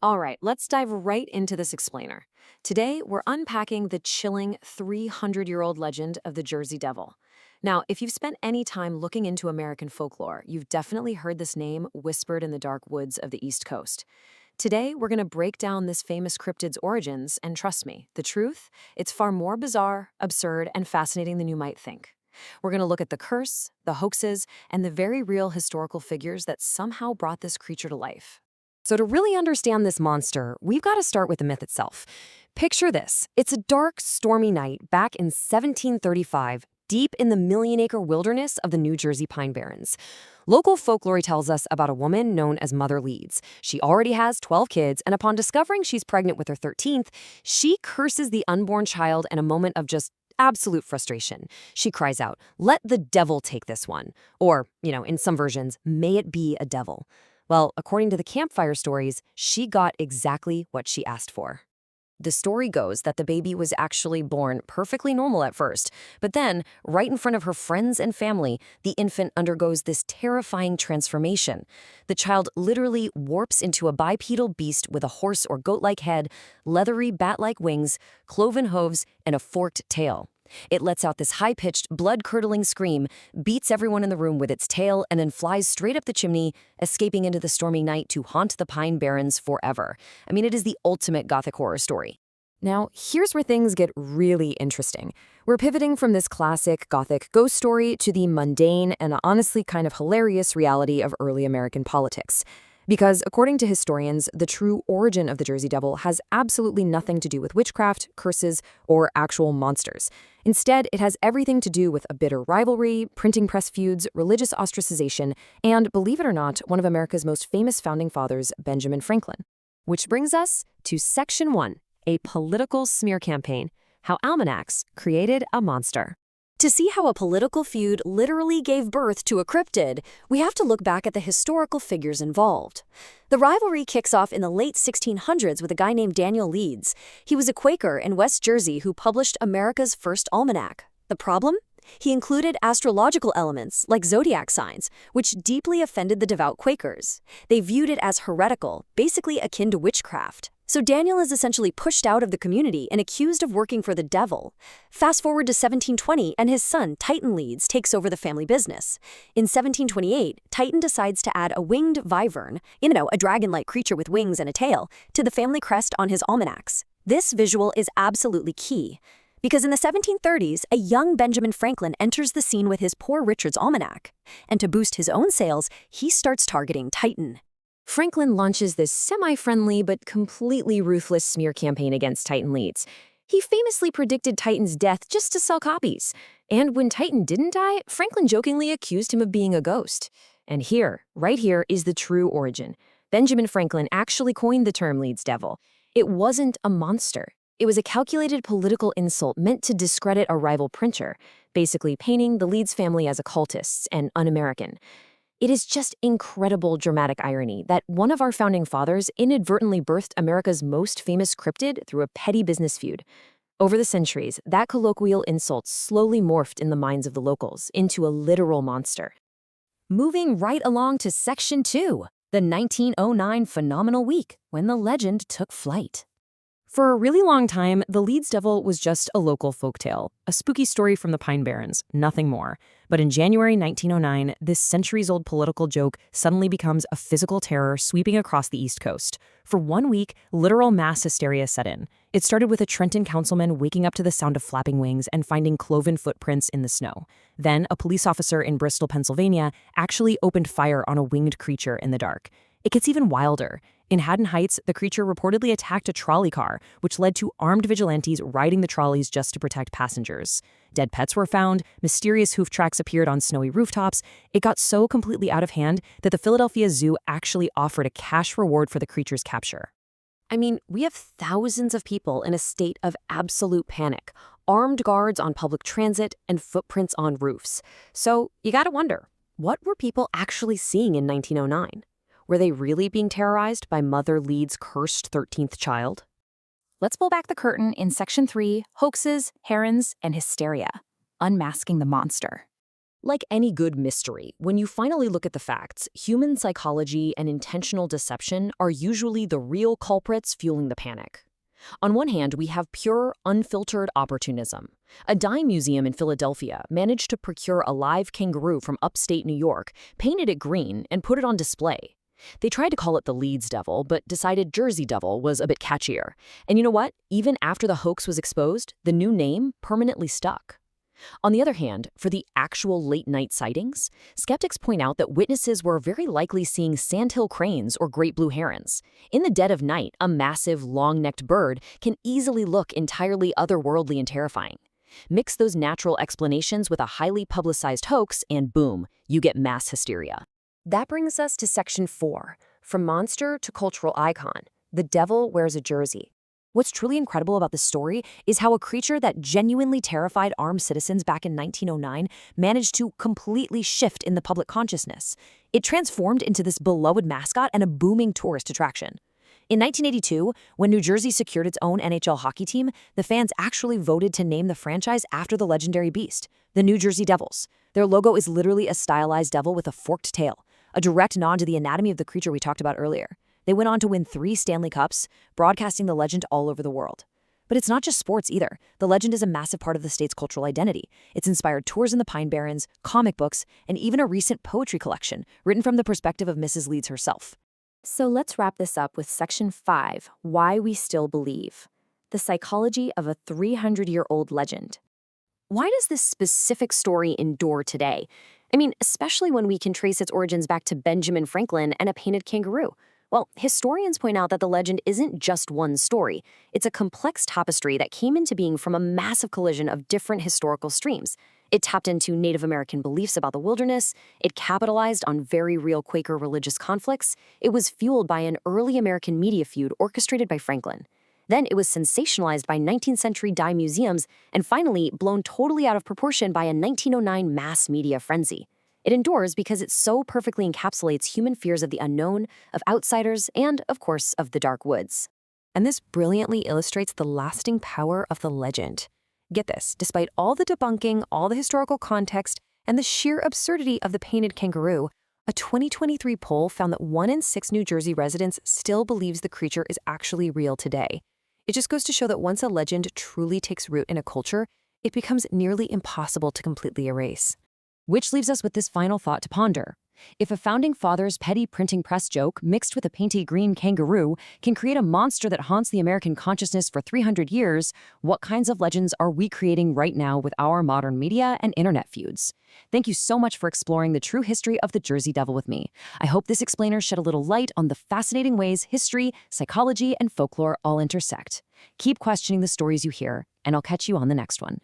All right, let's dive right into this explainer. Today, we're unpacking the chilling 300-year-old legend of the Jersey Devil. Now, if you've spent any time looking into American folklore, you've definitely heard this name whispered in the dark woods of the East Coast. Today, we're going to break down this famous cryptid's origins, and trust me, the truth, it's far more bizarre, absurd, and fascinating than you might think. We're going to look at the curse, the hoaxes, and the very real historical figures that somehow brought this creature to life. So to really understand this monster, we've got to start with the myth itself. Picture this. It's a dark, stormy night back in 1735, deep in the million-acre wilderness of the New Jersey Pine Barrens. Local folklore tells us about a woman known as Mother Leeds. She already has 12 kids, and upon discovering she's pregnant with her 13th, she curses the unborn child in a moment of just absolute frustration. She cries out, "Let the devil take this one." Or, in some versions, "May it be a devil." Well, according to the campfire stories, she got exactly what she asked for. The story goes that the baby was actually born perfectly normal at first, but then, right in front of her friends and family, the infant undergoes this terrifying transformation. The child literally warps into a bipedal beast with a horse or goat-like head, leathery bat-like wings, cloven hooves, and a forked tail. It lets out this high-pitched, blood-curdling scream, beats everyone in the room with its tail, and then flies straight up the chimney, escaping into the stormy night to haunt the Pine Barrens forever. I mean, it is the ultimate gothic horror story. Now, here's where things get really interesting. We're pivoting from this classic gothic ghost story to the mundane and honestly kind of hilarious reality of early American politics. Because, according to historians, the true origin of the Jersey Devil has absolutely nothing to do with witchcraft, curses, or actual monsters. Instead, it has everything to do with a bitter rivalry, printing press feuds, religious ostracization, and, believe it or not, one of America's most famous founding fathers, Benjamin Franklin. Which brings us to Section 1, a political smear campaign, how almanacs created a monster. To see how a political feud literally gave birth to a cryptid, we have to look back at the historical figures involved. The rivalry kicks off in the late 1600s with a guy named Daniel Leeds. He was a Quaker in West Jersey who published America's first almanac. The problem? He included astrological elements, like zodiac signs, which deeply offended the devout Quakers. They viewed it as heretical, basically akin to witchcraft. So Daniel is essentially pushed out of the community and accused of working for the devil. Fast forward to 1720, and his son, Titan Leeds, takes over the family business. In 1728, Titan decides to add a winged wyvern, a dragon-like creature with wings and a tail, to the family crest on his almanacs. This visual is absolutely key, because in the 1730s, a young Benjamin Franklin enters the scene with his Poor Richard's Almanac. And to boost his own sales, he starts targeting Titan. Franklin launches this semi-friendly but completely ruthless smear campaign against Titan Leeds. He famously predicted Titan's death just to sell copies. And when Titan didn't die, Franklin jokingly accused him of being a ghost. And here, right here, is the true origin. Benjamin Franklin actually coined the term Leeds Devil. It wasn't a monster. It was a calculated political insult meant to discredit a rival printer, basically painting the Leeds family as occultists and un-American. It is just incredible dramatic irony that one of our founding fathers inadvertently birthed America's most famous cryptid through a petty business feud. Over the centuries, that colloquial insult slowly morphed in the minds of the locals into a literal monster. Moving right along to Section 2, the 1909 phenomenal week when the legend took flight. For a really long time, the Leeds Devil was just a local folktale, a spooky story from the Pine Barrens, nothing more. But in January 1909, this centuries-old political joke suddenly becomes a physical terror sweeping across the East Coast. For 1 week, literal mass hysteria set in. It started with a Trenton councilman waking up to the sound of flapping wings and finding cloven footprints in the snow. Then, a police officer in Bristol, Pennsylvania, actually opened fire on a winged creature in the dark. It gets even wilder. In Haddon Heights, the creature reportedly attacked a trolley car, which led to armed vigilantes riding the trolleys just to protect passengers. Dead pets were found, mysterious hoof tracks appeared on snowy rooftops. It got so completely out of hand that the Philadelphia Zoo actually offered a cash reward for the creature's capture. I mean, we have thousands of people in a state of absolute panic, armed guards on public transit, and footprints on roofs. So you gotta wonder, what were people actually seeing in 1909? Were they really being terrorized by Mother Leeds' cursed 13th child? Let's pull back the curtain in Section 3, Hoaxes, Herons, and Hysteria, Unmasking the Monster. Like any good mystery, when you finally look at the facts, human psychology and intentional deception are usually the real culprits fueling the panic. On one hand, we have pure, unfiltered opportunism. A dime museum in Philadelphia managed to procure a live kangaroo from upstate New York, painted it green, and put it on display. They tried to call it the Leeds Devil, but decided Jersey Devil was a bit catchier. And you know what? Even after the hoax was exposed, the new name permanently stuck. On the other hand, for the actual late-night sightings, skeptics point out that witnesses were very likely seeing sandhill cranes or great blue herons. In the dead of night, a massive, long-necked bird can easily look entirely otherworldly and terrifying. Mix those natural explanations with a highly publicized hoax, and boom, you get mass hysteria. That brings us to Section 4, From Monster to Cultural Icon, The Devil Wears a Jersey. What's truly incredible about this story is how a creature that genuinely terrified armed citizens back in 1909 managed to completely shift in the public consciousness. It transformed into this beloved mascot and a booming tourist attraction. In 1982, when New Jersey secured its own NHL hockey team, the fans actually voted to name the franchise after the legendary beast, the New Jersey Devils. Their logo is literally a stylized devil with a forked tail, a direct nod to the anatomy of the creature we talked about earlier. They went on to win 3 Stanley Cups, broadcasting the legend all over the world. But it's not just sports either. The legend is a massive part of the state's cultural identity. It's inspired tours in the Pine Barrens, comic books, and even a recent poetry collection written from the perspective of Mrs. Leeds herself. So let's wrap this up with Section 5, Why We Still Believe. The psychology of a 300-year-old legend. Why does this specific story endure today? I mean, especially when we can trace its origins back to Benjamin Franklin and a painted kangaroo. Well, historians point out that the legend isn't just one story. It's a complex tapestry that came into being from a massive collision of different historical streams. It tapped into Native American beliefs about the wilderness. It capitalized on very real Quaker religious conflicts. It was fueled by an early American media feud orchestrated by Franklin. Then it was sensationalized by 19th century dime museums, and finally blown totally out of proportion by a 1909 mass media frenzy. It endures because it so perfectly encapsulates human fears of the unknown, of outsiders, and, of course, of the dark woods. And this brilliantly illustrates the lasting power of the legend. Get this, despite all the debunking, all the historical context, and the sheer absurdity of the painted kangaroo, a 2023 poll found that 1 in 6 New Jersey residents still believes the creature is actually real today. It just goes to show that once a legend truly takes root in a culture, it becomes nearly impossible to completely erase. Which leaves us with this final thought to ponder. If a founding father's petty printing press joke mixed with a painted green kangaroo can create a monster that haunts the American consciousness for 300 years, what kinds of legends are we creating right now with our modern media and internet feuds? Thank you so much for exploring the true history of the Jersey Devil with me. I hope this explainer shed a little light on the fascinating ways history, psychology, and folklore all intersect. Keep questioning the stories you hear, and I'll catch you on the next one.